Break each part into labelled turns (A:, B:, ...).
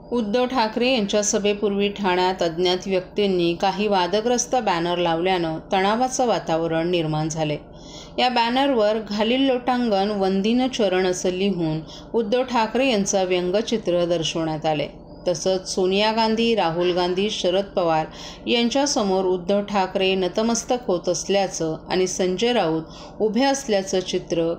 A: उद्धव ठाकरे यांच्या सभेपूर्वी ठाण्यात अज्ञात व्यक्तींनी काही वादग्रस्त बॅनर लावल्यानं तणावाचं वातावरण निर्माण झाले। या बॅनरवर घालील लोटांगण वंदीन चरण असं लिहून उद्धव ठाकरे यांचं व्यंगचित्र दर्शवण्यात आले। तसंच सोनिया गांधी, राहुल गांधी, शरद पवार यांच्यासमोर उद्धव ठाकरे नतमस्तक होत असल्याचं आणि संजय राऊत उभे असल्याचं चित्र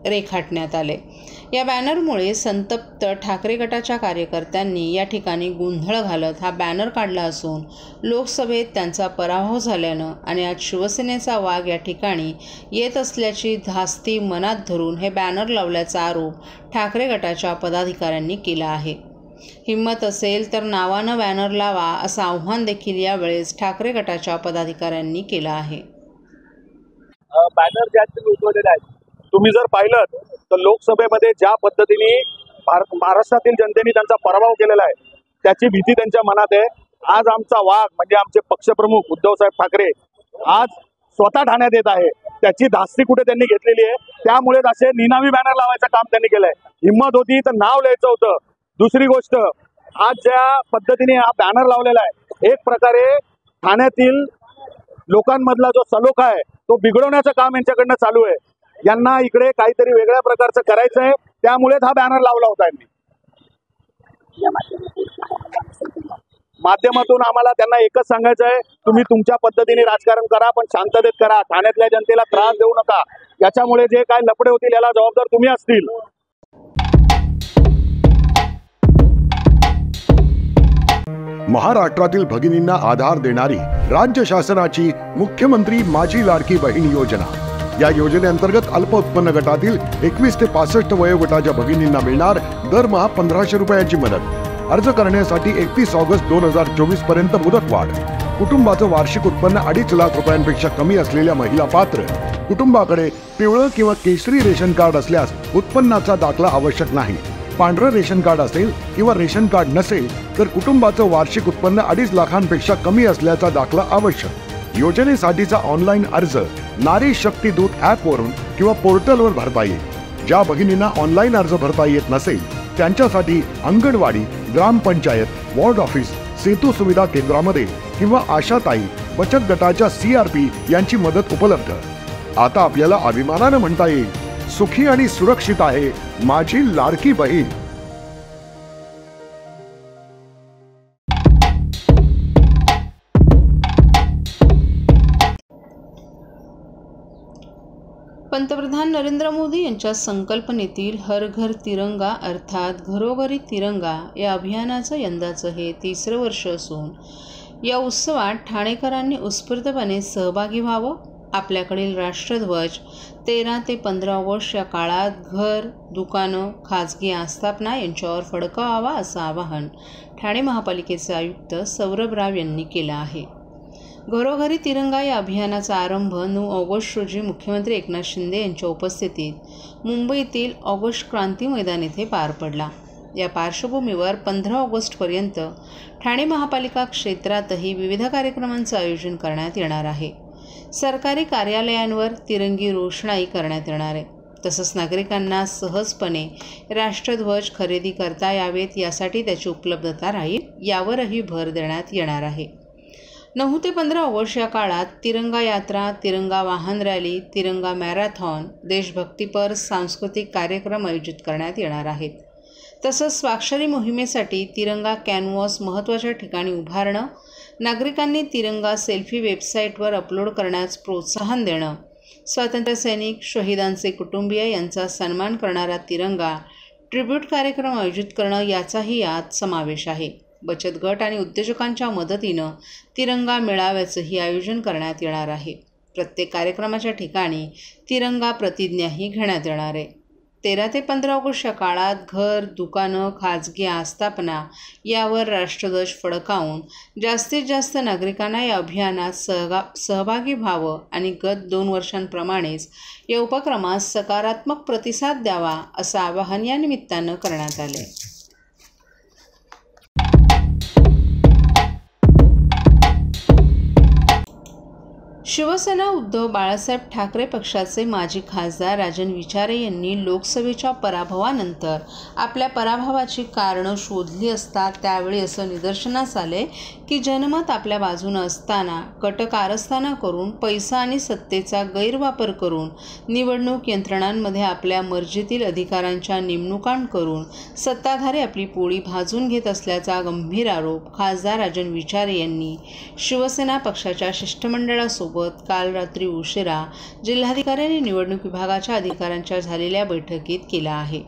A: रेखाटण्यात आले। या बॅनरमुळे संतप्त ठाकरे गटाच्या कार्यकर्त्यांनी या ठिकाणी गोंधळ घालत हा बॅनर काढला असून लोकसभेत त्यांचा पराभव झाल्यानं आणि आज शिवसेनेचा वाघ या ठिकाणी येत असल्याची धास्ती मनात धरून हे बॅनर लावल्याचा आरोप ठाकरे गटाच्या पदाधिकाऱ्यांनी केला आहे। हिम्मत असेल तर नावानं बॅनर लावा असं आव्हान देखील यावेळेस ठाकरे गटाच्या पदाधिकाऱ्यांनी केलं आहे।
B: बॅनर ज्या उठवलेले आहेत तुम्ही जर पाहिलं तर लोकसभेमध्ये ज्या पद्धतीने महाराष्ट्रातील जनतेने त्यांचा पराभव केलेला आहे त्याची भीती त्यांच्या मनात आहे। आज आमचा वाघ म्हणजे आमचे पक्षप्रमुख उद्धवसाहेब ठाकरे आज स्वतः ठाण्यात येत आहे, त्याची धास्ती कुठे त्यांनी घेतलेली आहे। त्यामुळेच असे निनावी बॅनर लावायचं काम त्यांनी केलंय। हिम्मत होती तर नाव लिहायचं होतं। दुसरी गोष्ट, आज ज्या पद्धतीने हा बॅनर लावलेला आहे एक प्रकारे ठाण्यातील लोकांमधला जो सलोखा आहे तो बिघडवण्याचं काम यांच्याकडनं चालू आहे। यांना इकडे काहीतरी वेगळ्या प्रकारचं करायचं आहे, त्यामुळेच हा बॅनर लावला होता यांनी। माध्यमातून आम्हाला त्यांना एकच सांगायचं आहे, तुम्ही तुमच्या पद्धतीने राजकारण करा पण शांततेत करा। ठाण्यातल्या जनतेला त्रास देऊ नका। याच्यामुळे जे काय लफडे होतील याला जबाबदार तुम्ही असतील।
C: महाराष्ट्रातील भगिनींना आधार देणारी राज्य शासनाची मुख्यमंत्री माझी लाडकी बहीण योजना। या योजनेअंतर्गत अल्प उत्पन्न गटातील 21 ते 65 वयोगटाच्या भगिनींना मिळणार दरमहा 1500 रुपयाची मदत। अर्ज करण्यासाठी 31 ऑगस्ट 2024 पर्यंत मुदतवाढ। कुटुंबाचं वार्षिक उत्पन्न 2.5 लाख रुपयांपेक्षा कमी असलेल्या महिला पात्र। कुटुंबाकडे पिवळं किंवा केशरी रेशन कार्ड असल्यास उत्पन्नाचा दाखला आवश्यक नाही। पांढरं रेशन कार्ड असेल किंवा रेशन कार्ड नसेल तर कुटुंबाचं वार्षिक उत्पन्न 2.5 लाखांपेक्षा कमी असल्याचा दाखला आवश्यक। योजनेसाठीचा ऑनलाईन अर्ज नारी शक्ती दूत ॲपवरून किंवा पोर्टलवर भरता येईल। ज्या भगिनींना ऑनलाईन अर्ज भरता येत नसेल त्यांच्यासाठी अंगणवाडी, ग्रामपंचायत, वॉर्ड ऑफिस, सेतू सुविधा केंद्रामध्ये किंवा आशाताई बचत गटाच्या CRP यांची मदत उपलब्ध। आता आपल्याला अभिमानानं म्हणता येईल, सुखी आणि सुरक्षित आहे माझी लाडकी बहीण।
A: पंतप्रधान नरेंद्र मोदी यांच्या संकल्पनेतील हर घर तिरंगा अर्थात घरोघरी तिरंगा या अभियानाचं यंदाचं हे 3रं वर्ष असून या उत्सवात ठाणेकरांनी उत्स्फूर्तपणे सहभागी व्हावं। आपल्याकडील राष्ट्रध्वज 13 ते 15 ऑगस्ट या काळात घर, दुकानं, खाजगी आस्थापना यांच्यावर फडकवावा असं आवाहन ठाणे महापालिकेचे आयुक्त सौरभ राव यांनी केलं आहे। घरोघरी तिरंगा या अभियानाचा आरंभ 9 ऑगस्ट रोजी मुख्यमंत्री एकनाथ शिंदे यांच्या उपस्थितीत मुंबईतील ऑगस्ट क्रांती मैदान येथे पार पडला। या पार्श्वभूमीवर 15 ऑगस्टपर्यंत ठाणे महापालिका क्षेत्रातही विविध कार्यक्रमांचं आयोजन करण्यात येणार आहे। सरकारी कार्यालयांवर तिरंगी रोषणाई करण्यात येणार आहे। तसंच नागरिकांना सहजपणे राष्ट्रध्वज खरेदी करता यावेत यासाठी त्याची उपलब्धता राहील यावरही भर देण्यात येणार आहे। 9 ते 15 ऑगस्ट या काळात तिरंगा यात्रा, तिरंगा वाहन रॅली, तिरंगा मॅरेथॉन, देशभक्तीपर सांस्कृतिक कार्यक्रम आयोजित करण्यात येणार आहेत। तसंच स्वाक्षरी मोहिमेसाठी तिरंगा कॅनव्हास महत्त्वाच्या ठिकाणी उभारणं, नागरिकांनी तिरंगा सेल्फी वेबसाईटवर अपलोड करण्यास प्रोत्साहन देणं, स्वातंत्र्यसैनिक, शहीदांचे कुटुंबीय यांचा सन्मान करणारा तिरंगा ट्रिब्यूट कार्यक्रम आयोजित करणं याचाही यात समावेश आहे। बचत गट आणि उद्योजकांच्या मदतीनं तिरंगा मेळाव्याचंही आयोजन करण्यात येणार आहे। प्रत्येक कार्यक्रमाच्या ठिकाणी तिरंगा प्रतिज्ञाही घेण्यात येणार आहे। 13 ते 15 ऑगस्ट या काळात घर, दुकानं, खाजगी आस्थापना यावर राष्ट्रध्वज फडकावून जास्तीत जास्त नागरिकांना या अभियानात सहभागी व्हावं आणि गत 2 वर्षांप्रमाणेच या उपक्रमास सकारात्मक प्रतिसाद द्यावा असं आवाहन या निमित्तानं करण्यात आले। शिवसेना उद्धव बाळासाहेब ठाकरे पक्षाचे माजी खासदार राजन विचारे यांनी लोकसभेच्या पराभवानंतर आपल्या पराभवाची कारणं शोधली असता त्यावेळी असं निदर्शनास आले की जनमत आपल्या बाजूनं असताना कटकारस्थाना करून पैसा आणि सत्तेचा गैरवापर करून निवडणूक यंत्रणांमध्ये आपल्या मर्जीतील अधिकारांच्या नेमणुका करून सत्ताधारी आपली पोळी भाजून घेत असल्याचा गंभीर आरोप खासदार राजन विचारे यांनी शिवसेना पक्षाच्या शिष्टमंडळासोबत काल रात्री उशिरा जिल्हाधिकारी आणि निवडणूक विभागाच्या अधिकाऱ्यांच्या झालेल्या बैठकीत केला आहे।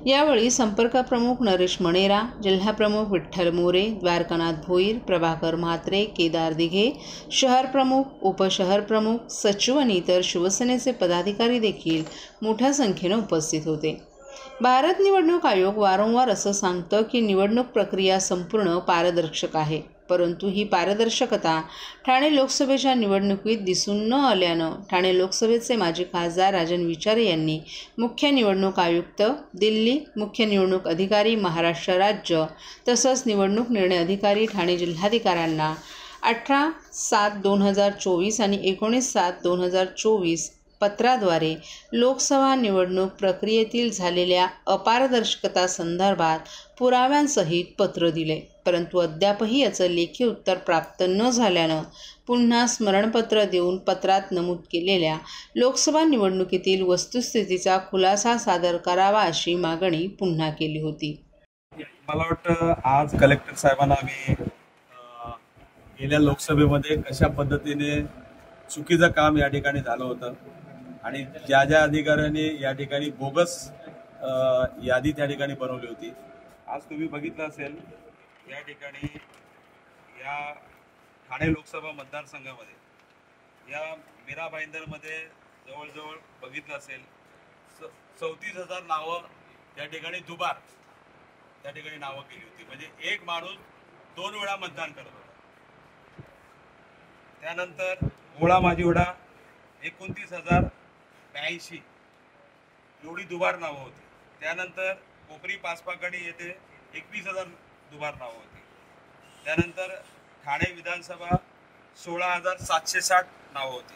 A: यावेळी संपर्क प्रमुख नरेश मणेरा, जिल्हा प्रमुख विठ्ठल मोरे, द्वारकानाथ भोईर, प्रभाकर म्हात्रे, केदार दिघे, शहर प्रमुख, उपशहर प्रमुख, सचिव आणि इतर शिवसेनेचे पदाधिकारी देखील मोठ्या संख्येने उपस्थित होते। भारत निवडणूक आयोग वारंवार असं सांगतं की निवडणूक प्रक्रिया संपूर्ण पारदर्शक आहे, परंतु ही पारदर्शकता ठाणे लोकसभेच्या निवडणुकीत दिसून न आल्यानं ठाणे लोकसभेचे माजी खासदार राजन विचारे यांनी मुख्य निवडणूक आयुक्त, दिल्ली, मुख्य निवडणूक अधिकारी, महाराष्ट्र राज्य तसंच निवडणूक निर्णय अधिकारी ठाणे जिल्हाधिकाऱ्यांना 18/7/2024 आणि 19/7/2024 पत्राद्वारे लोकसभा निवडणूक प्रक्रियेतील झालेल्या अपारदर्शकता संदर्भात पुराव्यांसहित पत्र दिले, परंतु अद्यापही याचं लेखी उत्तर प्राप्त न झाल्यानं पुन्हा स्मरणपत्र देऊन पत्रात नमूद केलेल्या लोकसभा निवडणुकीतील वस्तुस्थितीचा खुलासा सादर करावा अशी मागणी पुन्हा केली होती।
D: मला वाटतं आज कलेक्टर साहेबांना आम्ही गेल्या लोकसभेमध्ये कशा पद्धतीने चुकीचं काम या ठिकाणी झालं होतं आणि ज्या ज्या अधिकाऱ्यांनी या ठिकाणी बोगस यादी त्या ठिकाणी बनवली होती, आज तुम्ही बघितलं असेल या ठिकाणी या ठाणे लोकसभा मतदारसंघामध्ये या मीरा भाईंदरमध्ये जवळजवळ बघितलं असेल 34,000 नावं त्या ठिकाणी दुबार त्या ठिकाणी नावं केली होती, म्हणजे एक माणूस 2 वेळा मतदान करत होता। त्यानंतर ओळा माझी ओढा 29,082 एवढी दुबार नावं होती। त्यानंतर कोपरी पाचपाकडी येथे 21,000 दुबार नावं होती। त्यानंतर ठाणे विधानसभा 16,760 नावं होती।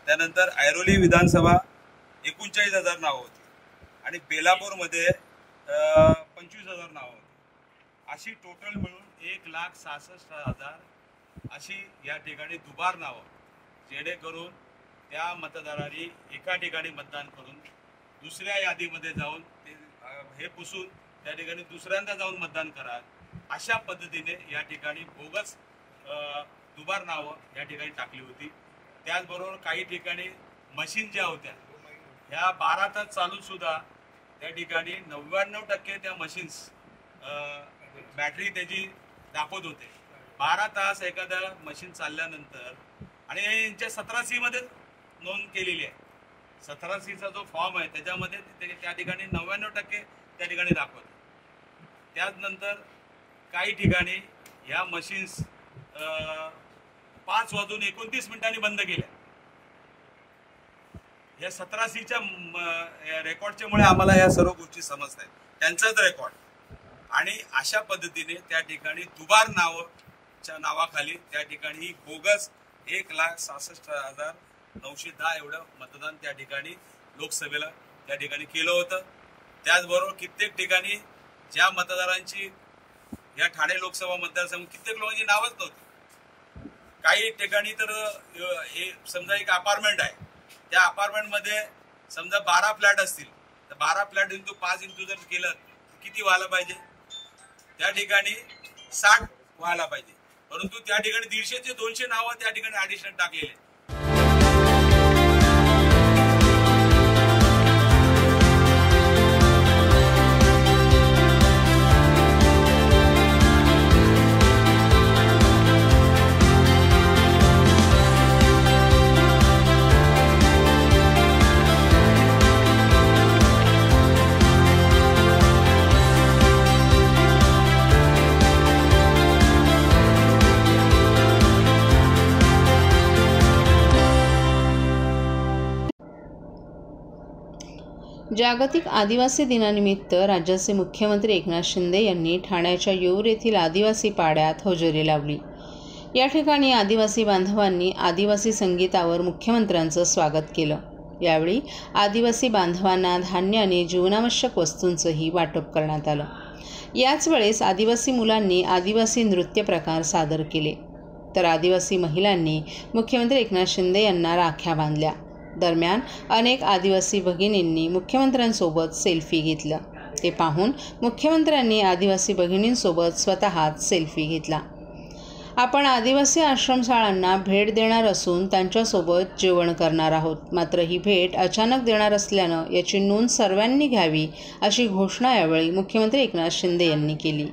D: त्यानंतर ऐरोली विधानसभा 39,000 नावं होती आणि बेलापूरमध्ये 25,000 नावं होती। अशी टोटल मिळून 1,66,000 अशी या ठिकाणी दुबार नावं, जेणेकरून त्या मतदारांनी एका ठिकाणी मतदान करून दुसऱ्या यादीमध्ये जाऊन हे पुसून त्या ठिकाणी दुसऱ्यांदा जाऊन मतदान करा, अशा पद्धतीने या ठिकाणी बोगस दुबार नावं या ठिकाणी टाकली होती। त्याचबरोबर काही ठिकाणी मशीन ज्या होत्या ह्या 12 तास चालून सुद्धा त्या ठिकाणी 99% त्या मशीन्स बॅटरी त्याची दाखवत होते। 12 तास एखादा मशीन चालल्यानंतर, आणि यांच्या 17C मध्ये नोंद केलेली आहे, 17Cचा जो फॉर्म आहे त्याच्यामध्ये त्या ठिकाणी 99% त्या ठिकाणी दाखवत। त्यानंतर काही ठिकाणी ह्या मशीन्स 5:29 बंद केल्या। या 17Cच्या रेकॉर्डच्यामुळे आम्हाला या सर्व गोष्टी समजत आहेत, त्यांचाच रेकॉर्ड। आणि अशा पद्धतीने त्या ठिकाणी दुबार नावाच्या नावाखाली त्या ठिकाणी बोगस 1,66,910 एवढं मतदान त्या ठिकाणी लोकसभेला त्या ठिकाणी केलं होतं। त्याचबरोबर कित्येक ठिकाणी ज्या मतदारांची या ठाणे लोकसभा मतदारसंघ कित्येक लोकांची नावच नव्हती। काही ठिकाणी तर समजा एक अपार्टमेंट आहे, त्या अपार्टमेंटमध्ये समजा 12 फ्लॅट असतील तर 12 फ्लॅट इंटू 5 जर केलं किती व्हायला पाहिजे, त्या ठिकाणी 60 व्हायला पाहिजे, परंतु त्या ठिकाणी 150 ते 200 नावं त्या ठिकाणी ऍडिशनल टाकलेले।
A: जागतिक आदिवासी दिनानिमित्त राज्याचे मुख्यमंत्री एकनाथ शिंदे यांनी ठाण्याच्या येऊर येथील आदिवासी पाड्यात हजेरी लावली। या ठिकाणी आदिवासी बांधवांनी आदिवासी संगीतावर मुख्यमंत्र्यांचं स्वागत केलं। यावेळी आदिवासी बांधवांना धान्य आणि जीवनावश्यक वस्तूंचंही वाटप करण्यात आलं। याच वेळेस आदिवासी मुलांनी आदिवासी नृत्य प्रकार सादर केले, तर आदिवासी महिलांनी मुख्यमंत्री एकनाथ शिंदे यांना राख्या बांधल्या। दरम्यान अनेक आदिवासी भगिनींनी मुख्यमंत्र्यांसोबत सेल्फी घेतला। ते पाहून मुख्यमंत्र्यांनी आदिवासी भगिनींसोबत स्वतःच सेल्फी घेतला। आपण आदिवासी आश्रमशाळांना भेट देणार असून त्यांच्यासोबत जेवण करणार आहोत, मात्र ही भेट अचानक देणार असल्यानं याची नोंद सर्वांनी घ्यावी, अशी घोषणा यावेळी मुख्यमंत्री एकनाथ शिंदे यांनी केली।